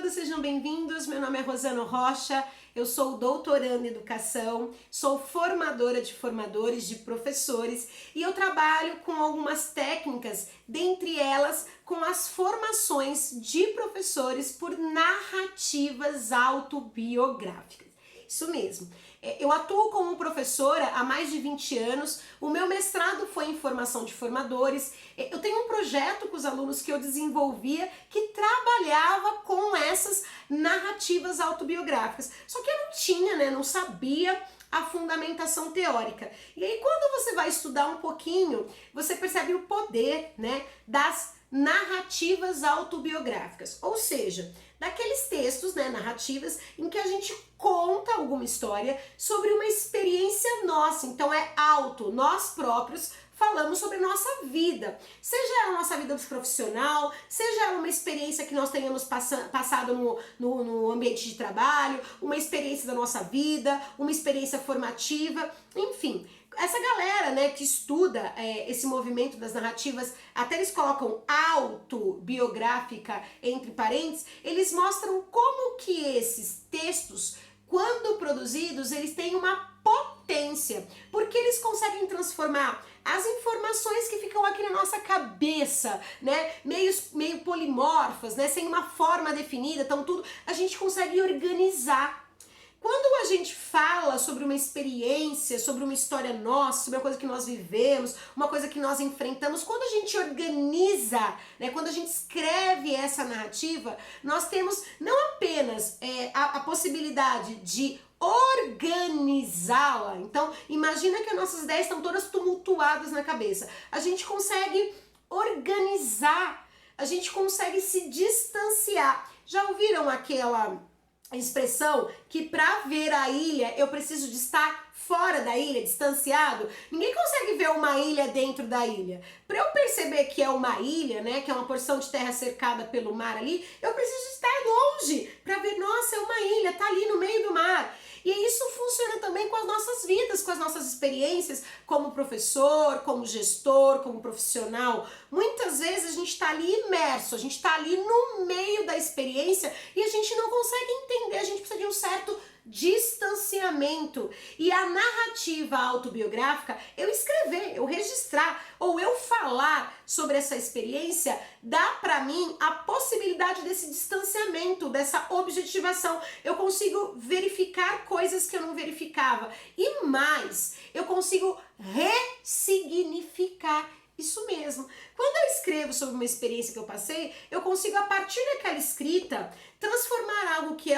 todos, sejam bem-vindos. Meu nome é Rosana Rocha, eu sou doutoranda em educação, sou formadora de formadores, de professores e eu trabalho com algumas técnicas, dentre elas com as formações de professores por narrativas autobiográficas. Isso mesmo. Eu atuo como professora há mais de 20 anos, o meu mestrado foi em formação de formadores, eu tenho um projeto com os alunos que eu desenvolvia que trabalhava com essas narrativas autobiográficas, só que eu não tinha, não sabia a fundamentação teórica. E aí quando você vai estudar um pouquinho, você percebe o poder, das narrativas autobiográficas, ou seja, daqueles textos, narrativas, em que a gente conta alguma história sobre uma experiência nossa, então é nós próprios falamos sobre nossa vida, seja ela nossa vida profissional, seja ela uma experiência que nós tenhamos passado no ambiente de trabalho, uma experiência da nossa vida, uma experiência formativa, enfim. Essa galera, que estuda esse movimento das narrativas, até eles colocam autobiográfica entre parênteses, eles mostram como que esses textos, quando produzidos, eles têm uma potência, porque eles conseguem transformar as informações que ficam aqui na nossa cabeça, meio polimorfas, sem uma forma definida, então tudo a gente consegue organizar. Quando a gente fala sobre uma experiência, sobre uma história nossa, sobre uma coisa que nós vivemos, uma coisa que nós enfrentamos, quando a gente organiza, quando a gente escreve essa narrativa, nós temos não apenas a possibilidade de organizá-la. Então, imagina que as nossas ideias estão todas tumultuadas na cabeça. A gente consegue organizar, a gente consegue se distanciar. Já ouviram aquela expressão que para ver a ilha eu preciso de estar fora da ilha, distanciado? Ninguém consegue ver uma ilha dentro da ilha. Para eu perceber que é uma ilha, que é uma porção de terra cercada pelo mar ali, eu preciso estar longe para ver, nossa, é uma ilha, tá ali no meio do mar. E isso funciona também com as nossas vidas, com as nossas experiências como professor, como gestor, como profissional. Muitas vezes a gente está ali imerso, a gente está ali no meio da experiência e a gente não consegue entender, a gente precisa de um certo distanciamento. E a narrativa autobiográfica, eu escrever, eu registrar ou eu falar sobre essa experiência, dá para mim a possibilidade desse distanciamento, dessa objetivação. Eu consigo verificar coisas que eu não verificava e mais, eu consigo ressignificar. Isso mesmo. Quando eu escrevo sobre uma experiência que eu passei, eu consigo, a partir daquela escrita, transformar algo que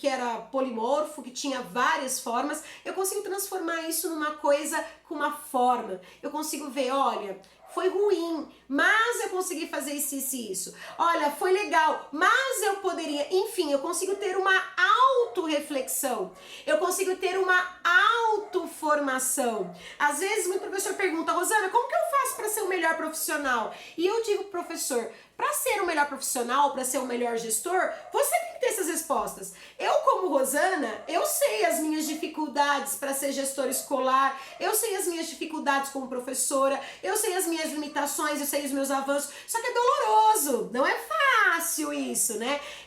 era polimorfo, que tinha várias formas, eu consigo transformar isso numa coisa com uma forma. Eu consigo ver, olha, foi ruim, mas eu consegui fazer isso. Olha, foi legal, mas eu poderia... Enfim, eu consigo ter uma autorreflexão. Eu consigo ter uma autoformação. Às vezes, muito professor pergunta, Rosana, como que eu faço para ser o melhor profissional? E eu digo, professor, para ser o melhor profissional, para ser o melhor gestor, você tem que ter essas respostas. Eu, como Rosana, eu sei as minhas dificuldades para ser gestora escolar, eu sei as minhas dificuldades como professora, eu sei as minhas limitações, eu sei os meus avanços, só que é doloroso, não é fácil isso,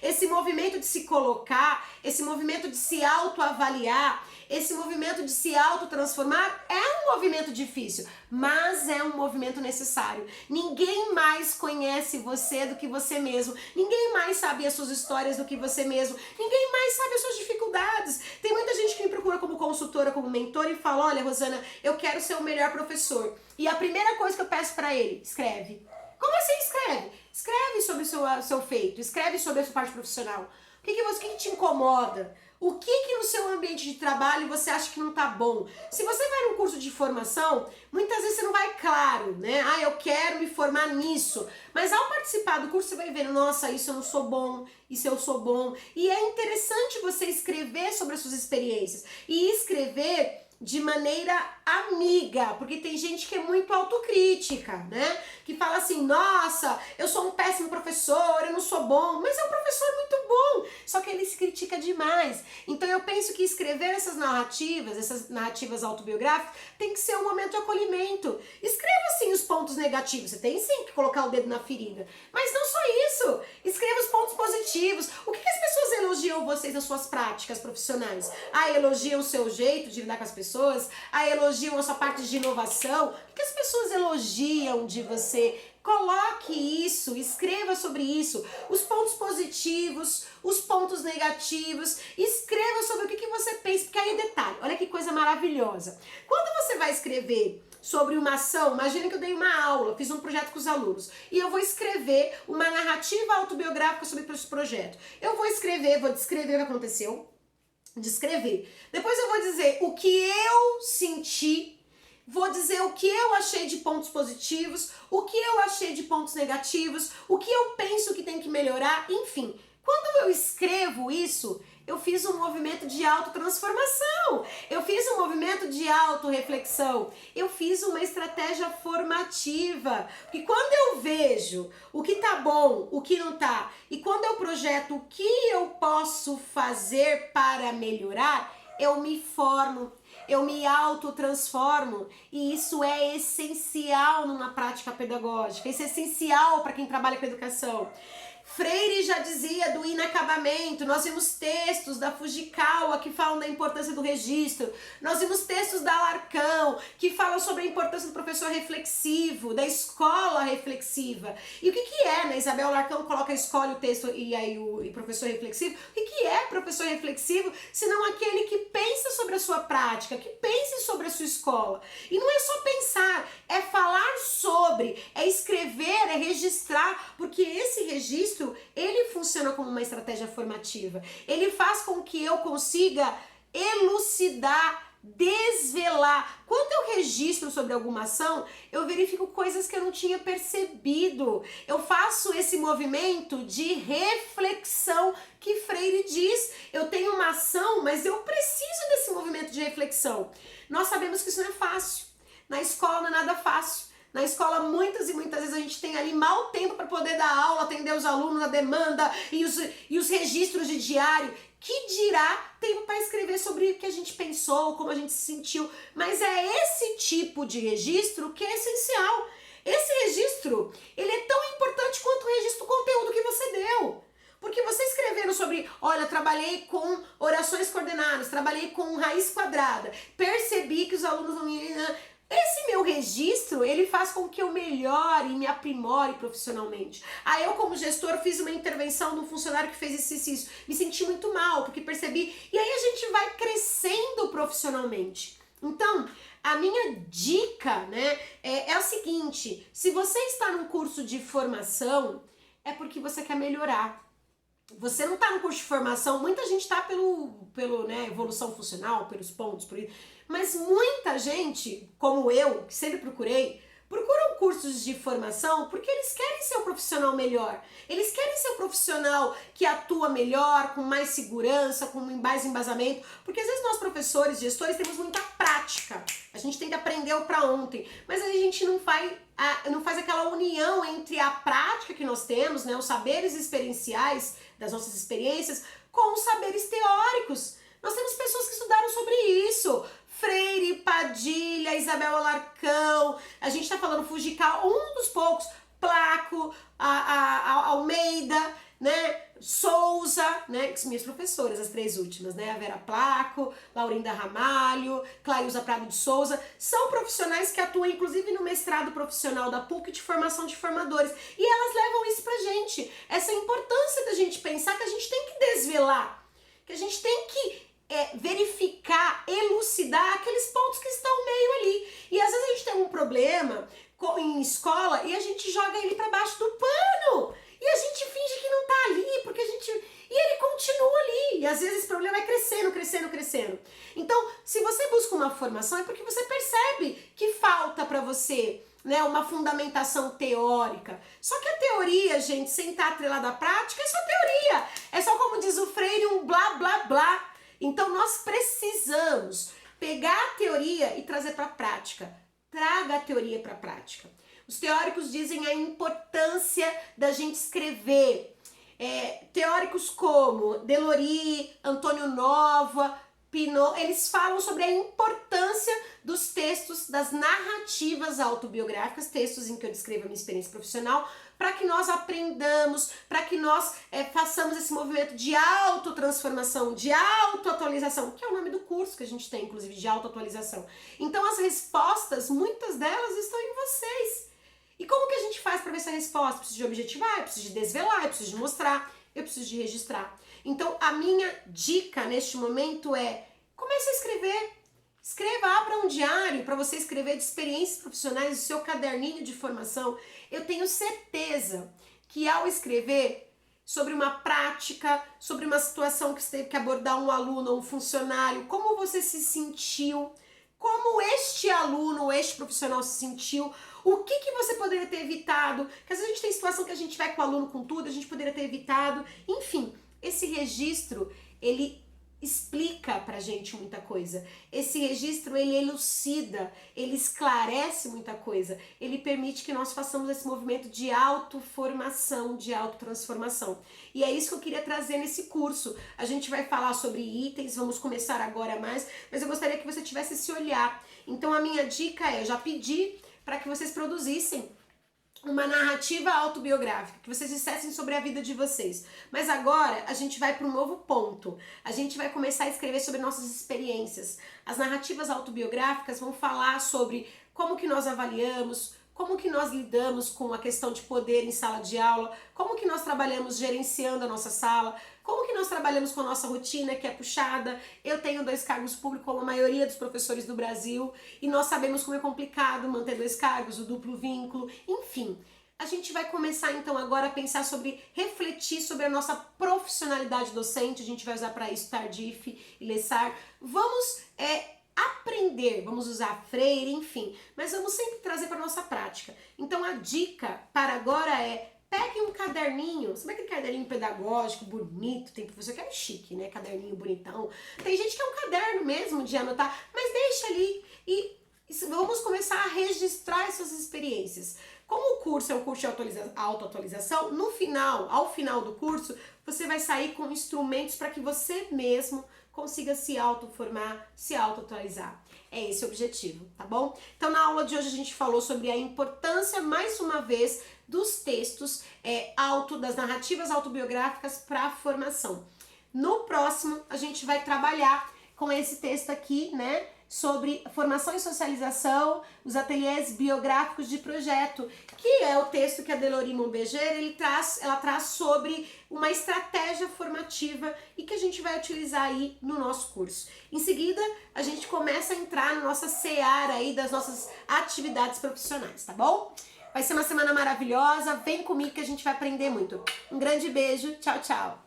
Esse movimento de se colocar, esse movimento de se autoavaliar, esse movimento de se autotransformar é um movimento difícil, mas é um movimento necessário. Ninguém mais conhece você do que você mesmo. Ninguém mais sabe as suas histórias do que você mesmo. Ninguém mais sabe as suas dificuldades. Tem muita gente que me procura como consultora, como mentora e fala, olha, Rosana, eu quero ser o melhor professor. E a primeira coisa que eu peço pra ele, escreve. Como assim escreve? Escreve sobre o seu feito, escreve sobre a sua parte profissional. O que te incomoda? O que no seu ambiente de trabalho você acha que não tá bom? Se você vai num curso de formação, muitas vezes você não vai claro, Ah, eu quero me formar nisso. Mas ao participar do curso você vai vendo, nossa, isso eu não sou bom, isso eu sou bom. E é interessante você escrever sobre as suas experiências. E escrever de maneira amiga, porque tem gente que é muito autocrítica, que fala assim, nossa, eu sou um péssimo professor, eu não sou bom, mas é um professor muito bom, só que ele se critica demais. Então eu penso que escrever essas narrativas autobiográficas, tem que ser um momento de acolhimento. Escreva sim os pontos negativos, você tem sim que colocar o dedo na ferida, mas não só isso, escreva os pontos positivos, o que as pessoas elogiam vocês nas suas práticas profissionais? Elogiam o seu jeito de lidar com as pessoas? Elogiam a sua parte de inovação? O que as pessoas elogiam de você? Coloque isso, escreva sobre isso, os pontos positivos, os pontos negativos, escreva sobre o que você pensa, porque aí detalhe, olha que coisa maravilhosa. Quando você vai escrever sobre uma ação, imagina que eu dei uma aula, fiz um projeto com os alunos, e eu vou escrever uma narrativa autobiográfica sobre esse projeto. Eu vou descrever o que aconteceu, descrever. Depois eu vou dizer o que eu senti, vou dizer o que eu achei de pontos positivos, o que eu achei de pontos negativos, o que eu penso que tem que melhorar, enfim. Quando eu escrevo isso, eu fiz um movimento de autotransformação, eu fiz um movimento de autorreflexão, eu fiz uma estratégia formativa. Porque quando eu vejo o que tá bom, o que não tá, e quando eu projeto o que eu posso fazer para melhorar, eu me formo, eu me autotransformo, e isso é essencial numa prática pedagógica, isso é essencial para quem trabalha com educação. Freire já dizia do inacabamento, nós vimos textos da Fujikawa que falam da importância do registro, nós vimos textos da Alarcão que falam sobre a importância do professor reflexivo, da escola reflexiva. E o que é, né? Isabel Alarcão coloca a escola, o texto e aí o professor reflexivo. O que é professor reflexivo, senão aquele que pensa sobre a sua prática, que pense sobre a sua escola. E não é só pensar, é falar sobre, é escrever, é registrar, porque esse registro ele funciona como uma estratégia formativa. Ele faz com que eu consiga elucidar, desvelar. Quando eu registro sobre alguma ação, eu verifico coisas que eu não tinha percebido. Eu faço esse movimento de reflexão que Freire diz. Eu tenho uma ação, mas eu preciso desse movimento de reflexão. Nós sabemos que isso não é fácil. Na escola não é nada fácil. Na escola, muitas e muitas vezes a gente tem ali mau tempo para poder dar aula, atender os alunos, a demanda e os registros de diário. Que dirá tempo para escrever sobre o que a gente pensou, como a gente se sentiu. Mas é esse tipo de registro que é essencial. Esse registro, ele é tão importante quanto o registro do conteúdo que você deu. Porque você escrevendo sobre, olha, trabalhei com orações coordenadas, trabalhei com raiz quadrada, percebi que os alunos não iam... Esse meu registro, ele faz com que eu melhore e me aprimore profissionalmente. Aí eu, como gestor, fiz uma intervenção de um funcionário que fez isso. Me senti muito mal, porque percebi. E aí a gente vai crescendo profissionalmente. Então, a minha dica, né, é a seguinte. Se você está num curso de formação, é porque você quer melhorar. Você não está no curso de formação, muita gente está pelo né, evolução funcional, pelos pontos, por isso. Mas muita gente, como eu, que sempre procuram cursos de formação porque eles querem ser um profissional melhor. Eles querem ser um profissional que atua melhor, com mais segurança, com mais embasamento. Porque às vezes nós professores, gestores, temos muita prática. A gente tem que aprender o pra ontem. Mas a gente não faz aquela união entre a prática que nós temos, né, os saberes experienciais das nossas experiências, com os saberes teóricos. Nós temos pessoas que estudaram sobre isso. Freire, Padilha, Isabel Alarcão, a gente tá falando Fujikawa, um dos poucos, Placo, a Almeida, né, Souza, né, minhas professoras, as três últimas, né, a Vera Placo, Laurinda Ramalho, Clailza Prado de Souza, são profissionais que atuam inclusive no mestrado profissional da PUC de formação de formadores, e elas levam isso pra gente, essa importância da gente pensar que a gente tem que desvelar, que a gente tem que verificar, elucidar aqueles pontos que estão meio ali. E às vezes a gente tem um problema em escola e a gente joga ele para baixo do pano. E a gente finge que não tá ali, porque a gente... E ele continua ali. E às vezes esse problema vai crescendo, crescendo, crescendo. Então, se você busca uma formação, é porque você percebe que falta para você, né, uma fundamentação teórica. Só que a teoria, gente, sem estar atrelada à prática, é só teoria. É só, como diz o Freire, um blá, blá, blá. Então nós precisamos pegar a teoria e trazer para a prática. Traga a teoria para a prática. Os teóricos dizem a importância da gente escrever. Teóricos como Delory, Antônio Nova, Pinot, eles falam sobre a importância dos textos, das narrativas autobiográficas, textos em que eu descrevo a minha experiência profissional, para que nós aprendamos, para que nós façamos esse movimento de autotransformação, de autoatualização, que é o nome do curso que a gente tem, inclusive, de autoatualização. Então as respostas, muitas delas estão em vocês. E como que a gente faz para ver essa resposta? Eu preciso de objetivar, eu preciso de desvelar, eu preciso de mostrar, eu preciso de registrar. Então a minha dica neste momento é: comece a escrever. Escreva, abra um diário para você escrever de experiências profissionais, do seu caderninho de formação. Eu tenho certeza que ao escrever sobre uma prática, sobre uma situação que você teve que abordar um aluno ou um funcionário, como você se sentiu, como este aluno ou este profissional se sentiu, o que você poderia ter evitado, porque às vezes a gente tem situação que a gente vai com o aluno com tudo, a gente poderia ter evitado, enfim, esse registro, ele explica pra gente muita coisa. Esse registro, ele elucida, ele esclarece muita coisa, ele permite que nós façamos esse movimento de autoformação, de autotransformação. E é isso que eu queria trazer nesse curso. A gente vai falar sobre itens, vamos começar agora mais, mas eu gostaria que você tivesse esse olhar. Então a minha dica é, eu já pedi para que vocês produzissem uma narrativa autobiográfica, que vocês dissessem sobre a vida de vocês. Mas agora a gente vai para um novo ponto. A gente vai começar a escrever sobre nossas experiências. As narrativas autobiográficas vão falar sobre como que nós avaliamos, como que nós lidamos com a questão de poder em sala de aula, como que nós trabalhamos gerenciando a nossa sala, como que nós trabalhamos com a nossa rotina que é puxada. Eu tenho 2 cargos públicos, como a maioria dos professores do Brasil, e nós sabemos como é complicado manter 2 cargos, o duplo vínculo, enfim. A gente vai começar então agora a pensar sobre, refletir sobre a nossa profissionalidade docente. A gente vai usar para isso Tardif e Lessar. Vamos aprender, vamos usar Freire, enfim, mas vamos sempre trazer para nossa prática. Então a dica para agora é: pegue um caderninho, sabe aquele caderninho pedagógico, bonito, tem professor que é chique, né, caderninho bonitão, tem gente que é um caderno mesmo de anotar, mas deixa ali e vamos começar a registrar essas experiências. Como o curso é um curso de autoatualização, no final, ao final do curso, você vai sair com instrumentos para que você mesmo consiga se autoformar, se autoatualizar. É esse o objetivo, tá bom? Então na aula de hoje a gente falou sobre a importância, mais uma vez, dos textos das narrativas autobiográficas para a formação. No próximo a gente vai trabalhar com esse texto aqui, né? Sobre formação e socialização, os ateliês biográficos de projeto, que é o texto que a Delorine Montberger ela traz sobre uma estratégia formativa e que a gente vai utilizar aí no nosso curso. Em seguida, a gente começa a entrar na nossa seara aí das nossas atividades profissionais, tá bom? Vai ser uma semana maravilhosa, vem comigo que a gente vai aprender muito. Um grande beijo, tchau, tchau!